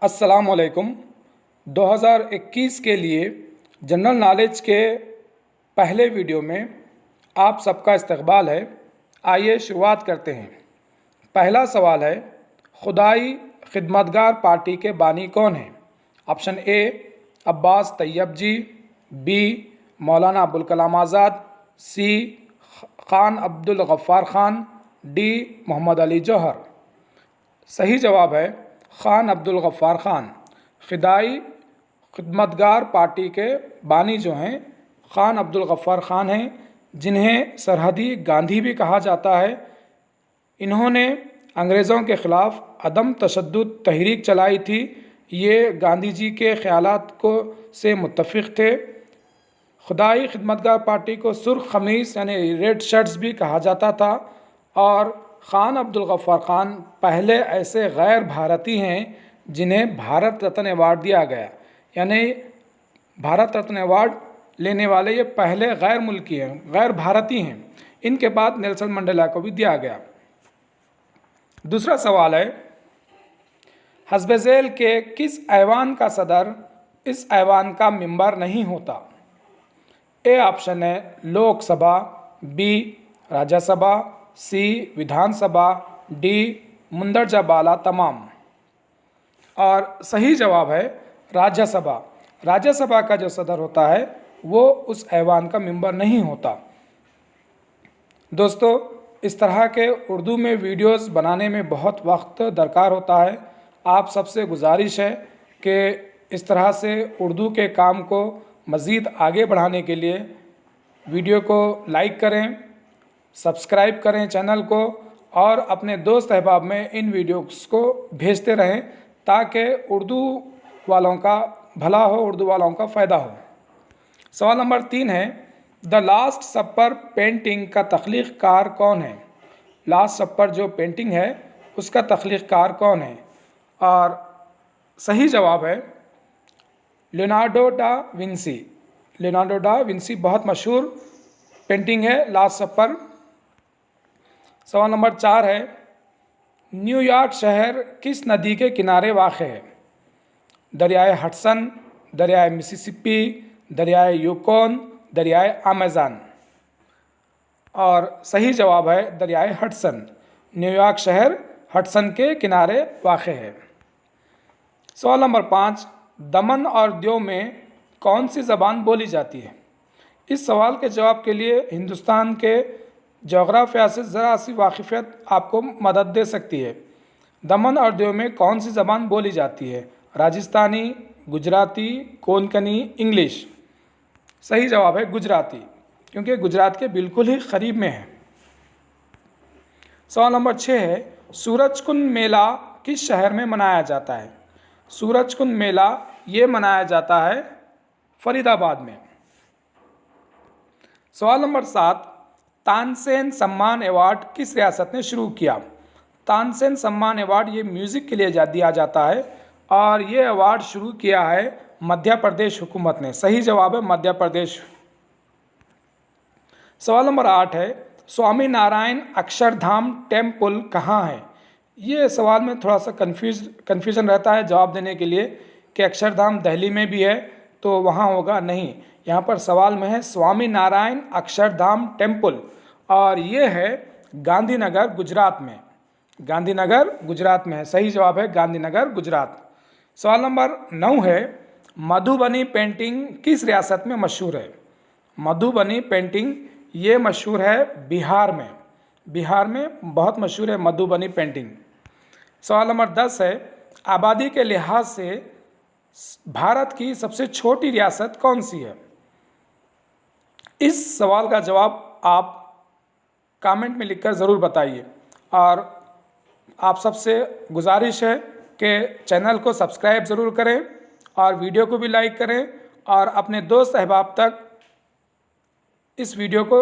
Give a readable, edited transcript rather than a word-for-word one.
अस्सलामुअलैकुम। 2021 के लिए जनरल नॉलेज के पहले वीडियो में आप सबका इस्तकबाल है। आइए शुरुआत करते हैं। पहला सवाल है, खुदाई खिदमतगार पार्टी के बानी कौन हैं? Option A Abbas Tayyab ji, B Maulana Abul Kalam Azad, C Khan Abdul Ghaffar Khan, D Mohammad Ali Jauhar. सही जवाब है खान अब्दुल गफ्फार खान। खुदाई खिदमतगार पार्टी के बानी जो हैं खान अब्दुल गफ्फार खान हैं, जिन्हें सरहदी गांधी भी कहा जाता है। इन्होंने अंग्रेज़ों के ख़िलाफ़ अदम तशद्दुद तहरीक चलाई थी। ये गांधी जी के ख़यालात को से मुत्तफ़िक़ थे। खुदाई खिदमतगार पार्टी को सुर्ख ख़मीस यानी रेड शर्ट्स भी कहा जाता था। और खान अब्दुल गफ्फार खान पहले ऐसे गैर भारतीय हैं जिन्हें भारत रत्न अवार्ड दिया गया, यानी भारत रत्न अवार्ड लेने वाले ये पहले गैर मुल्की हैं, गैर भारतीय हैं। इनके बाद नेल्सन मंडेला को भी दिया गया। दूसरा सवाल है, हस्ब ज़ैल के किस ऐवान का सदर इस ऐवान का मेंबर नहीं होता? ए ऑप्शन है लोकसभा, बी राज्यसभा, सी विधानसभा, डी मुंदरजा बाला तमाम। और सही जवाब है राज्यसभा। राज्यसभा का जो सदर होता है वो उस ऐवान का मेंबर नहीं होता। दोस्तों, इस तरह के उर्दू में वीडियोस बनाने में बहुत वक्त दरकार होता है। आप सबसे गुजारिश है कि इस तरह से उर्दू के काम को मज़ीद आगे बढ़ाने के लिए वीडियो को लाइक करें, सब्सक्राइब करें चैनल को, और अपने दोस्त अहबाब में इन वीडियोस को भेजते रहें ताकि उर्दू वालों का भला हो, उर्दू वालों का फ़ायदा हो। सवाल नंबर 3 है, द लास्ट सपर पेंटिंग का तख्लीक़ कार कौन है? लास्ट सपर जो पेंटिंग है उसका तख्लीक़ कार कौन है? और सही जवाब है Leonardo da Vinci. Leonardo da Vinci बहुत मशहूर पेंटिंग है लास्ट सपर। सवाल नंबर 4 है, न्यूयॉर्क शहर किस नदी के किनारे वाक़ है? दरियाए हडसन, दरियाए मिसिसिपी, दरियाए यूकोन, दरियाए अमेज़न। और सही जवाब है दरियाए हडसन। न्यूयॉर्क शहर हडसन के किनारे वाक़ है। सवाल नंबर 5, दमन और दिऊ में कौन सी ज़बान बोली जाती है? इस सवाल के जवाब के लिए हिंदुस्तान के जोग्राफिया से ज़रा सी वाकिफ़ियत आपको मदद दे सकती है। दमन और दिऊ में कौन सी ज़बान बोली जाती है? राजस्थानी, गुजराती, कोंकणी, इंग्लिश। सही जवाब है गुजराती, क्योंकि गुजरात के बिल्कुल ही करीब में है। सवाल नंबर 6 है, सूरजकुंड मेला किस शहर में मनाया जाता है? सूरजकुंड मेला ये मनाया जाता है फरीदाबाद में। सवाल नंबर 7, तानसेन सम्मान अवार्ड किस रियासत ने शुरू किया? तानसेन सम्मान अवार्ड ये म्यूज़िक के लिए दिया जाता है और ये अवार्ड शुरू किया है मध्य प्रदेश हुकूमत ने। सही जवाब है मध्य प्रदेश। सवाल नंबर 8 है, स्वामी नारायण अक्षरधाम टेम्पल कहाँ है? ये सवाल में थोड़ा सा कन्फ्यूज़न रहता है जवाब देने के लिए कि अक्षरधाम दिल्ली में भी है तो वहाँ होगा, नहीं। यहाँ पर सवाल में है स्वामी नारायण अक्षरधाम टेम्पल, और ये है गांधीनगर गुजरात में। गांधीनगर गुजरात में है। सही जवाब है गांधीनगर गुजरात। सवाल नंबर 9 है, मधुबनी पेंटिंग किस रियासत में मशहूर है? मधुबनी पेंटिंग ये मशहूर है बिहार में। बिहार में बहुत मशहूर है मधुबनी पेंटिंग। सवाल नंबर 10 है, आबादी के लिहाज से भारत की सबसे छोटी रियासत कौन सी है? इस सवाल का जवाब आप कमेंट में लिखकर ज़रूर बताइए। और आप सबसे गुजारिश है कि चैनल को सब्सक्राइब ज़रूर करें और वीडियो को भी लाइक करें और अपने दोस्त अहबाब तक इस वीडियो को